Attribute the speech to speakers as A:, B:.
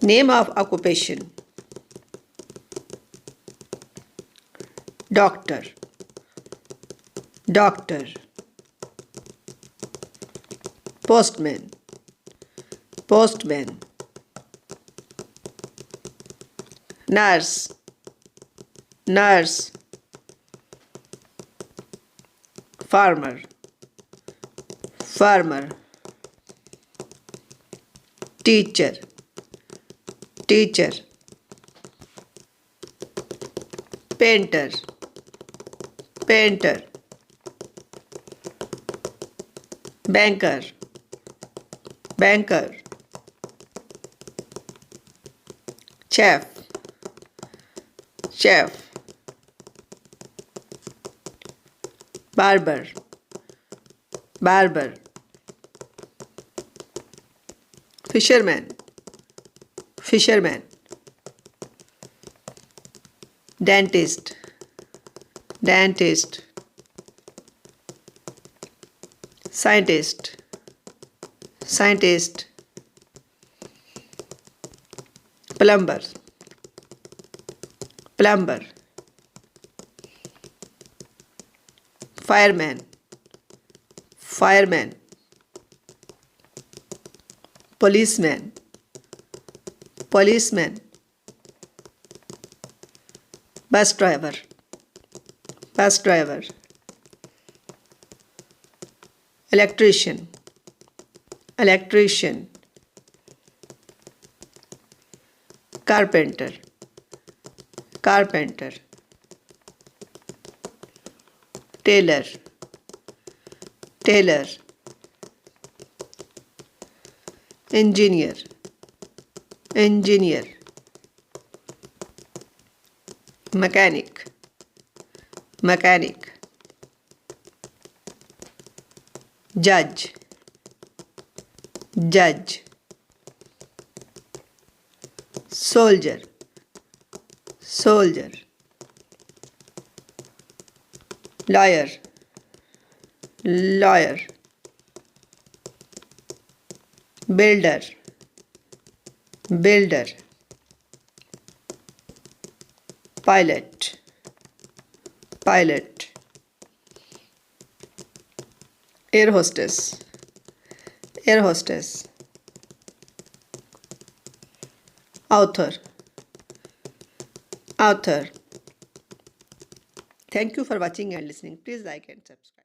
A: Name of occupation. Doctor. Doctor. Postman. Postman. Nurse. Nurse. Farmer. Farmer. Teacher. Teacher. Painter. Painter. Banker. Banker. Chef. Chef. Barber. Barber. Fisherman. Fisherman. Dentist. Dentist. Scientist. Scientist. Plumber. Plumber. Fireman. Fireman. Policeman. Policeman. Bus driver. Bus driver. Electrician. Electrician. Carpenter. Carpenter. Tailor. Tailor. Engineer. Engineer. Mechanic. Mechanic. Judge. Judge. Soldier. Soldier. Lawyer. Lawyer. Builder. Builder. Pilot. Pilot. Air hostess. Air hostess. Author. Author. Thank you for watching and listening. Please like and subscribe.